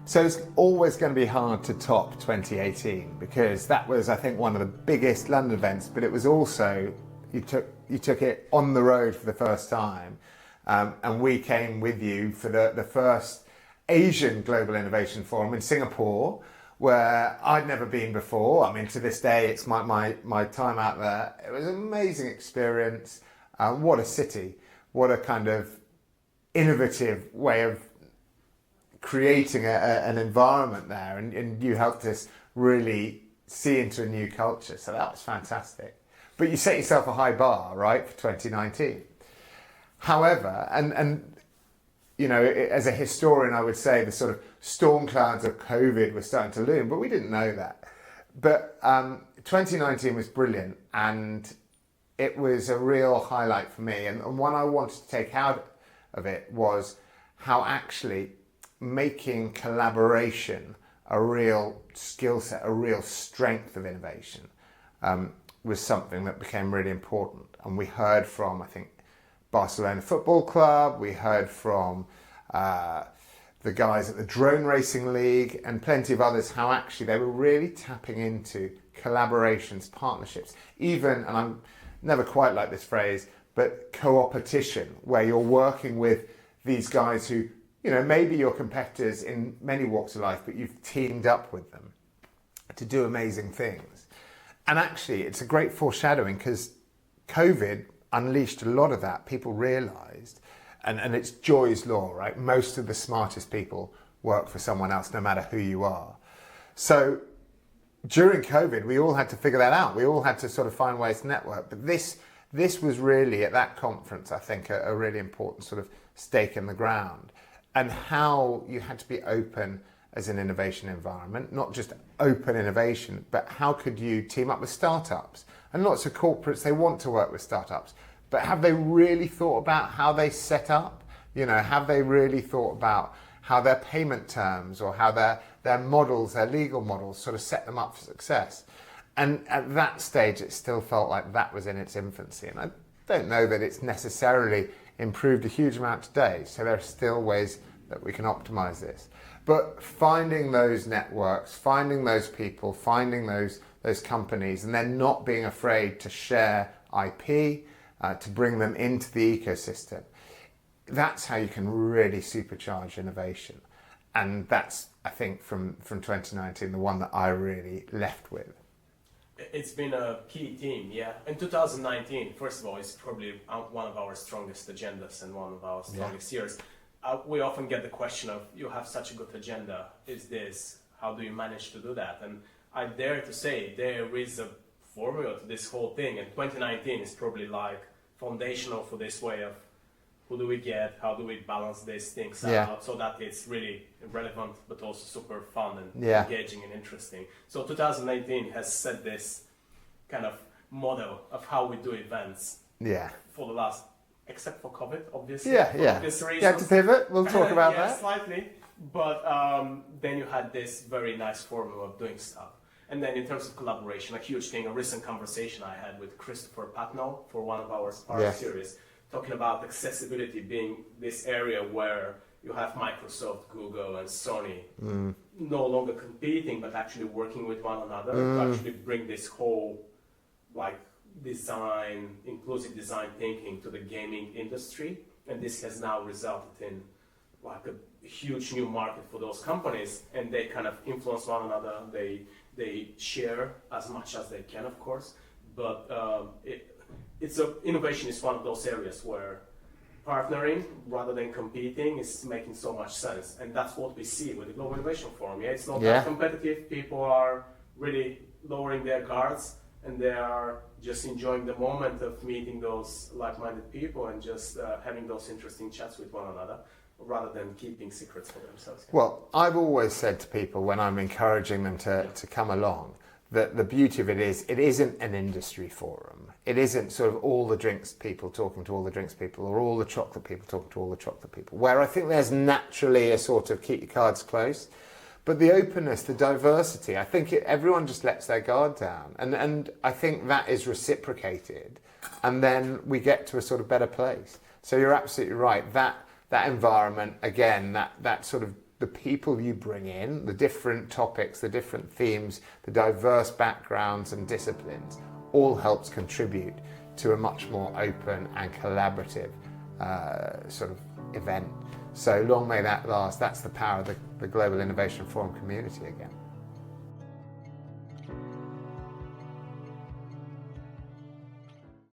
So it's always going to be hard to top 2018 because that was, I think, one of the biggest London events, but it was also, you took it on the road for the first time, and we came with you for the first Asian Global Innovation Forum in Singapore, where I'd never been before. I mean, to this day, it's my time out there. It was an amazing experience. What a city. What a kind of innovative way of creating an environment there, and you helped us really see into a new culture. So that was fantastic. But you set yourself a high bar, right, for 2019. However, and you know, as a historian, I would say the sort of storm clouds of COVID were starting to loom, but we didn't know that. But 2019 was brilliant, and it was a real highlight for me. And what I wanted to take out of it was how actually making collaboration a real skill set, a real strength of innovation, was something that became really important. And we heard from, I think, Barcelona Football Club, we heard from the guys at the Drone Racing League and plenty of others, how actually they were really tapping into collaborations, partnerships, even, and I'm never quite like this phrase, but co-opetition, where you're working with these guys who, you know, maybe your competitors in many walks of life, but you've teamed up with them to do amazing things. And actually, it's a great foreshadowing because COVID unleashed a lot of that. People realised, and it's Joy's law, right? Most of the smartest people work for someone else, no matter who you are. So during COVID, we all had to figure that out. We all had to sort of find ways to network. But this was really, at that conference, I think, a really important sort of stake in the ground. And how you had to be open as an innovation environment, not just open innovation, but how could you team up with startups? And lots of corporates, they want to work with startups, but have they really thought about how they set up? You know, have they really thought about how their payment terms or how their models, their legal models sort of set them up for success? And at that stage, it still felt like that was in its infancy. And I don't know that it's necessarily improved a huge amount today. So there are still ways that we can optimize this. But finding those networks, finding those people, finding those companies, and then not being afraid to share IP, to bring them into the ecosystem, that's how you can really supercharge innovation. And that's, I think, from 2019, the one that I really left with. It's been a key theme, yeah. In 2019, first of all, it's probably one of our strongest agendas and one of our strongest years. We often get the question of, you have such a good agenda, how do you manage to do that? And I dare to say there is a formula to this whole thing, and 2019 is probably like foundational for this way of who do we get, how do we balance these things out so that it's really relevant but also super fun and engaging and interesting. So 2019 has set this kind of model of how we do events for the last, except for COVID, obviously. For obvious reasons. You have to pivot, we'll talk about that. Slightly, but then you had this very nice formula of doing stuff. And then in terms of collaboration, a huge thing, a recent conversation I had with Christopher Patnell for one of our Spark series, talking about accessibility being this area where you have Microsoft, Google, and Sony no longer competing, but actually working with one another to actually bring this whole like design, inclusive design thinking to the gaming industry. And this has now resulted in like a huge new market for those companies, and they kind of influence one another. They share as much as they can, of course, but innovation is one of those areas where partnering rather than competing is making so much sense, and that's what we see with the Global Innovation Forum. It's not that competitive. People are really lowering their guards, and they are just enjoying the moment of meeting those like-minded people and just having those interesting chats with one another, rather than keeping secrets for themselves. Well, I've always said to people when I'm encouraging them to come along, that the beauty of it is, it isn't an industry forum. It isn't sort of all the drinks people talking to all the drinks people, or all the chocolate people talking to all the chocolate people, where I think there's naturally a sort of keep your cards close. But the openness, the diversity, I think everyone just lets their guard down. And I think that is reciprocated. And then we get to a sort of better place. So you're absolutely right. That environment, again, that sort of the people you bring in, the different topics, the different themes, the diverse backgrounds and disciplines, all helps contribute to a much more open and collaborative sort of event. So long may that last. That's the power of the Global Innovation Forum community again.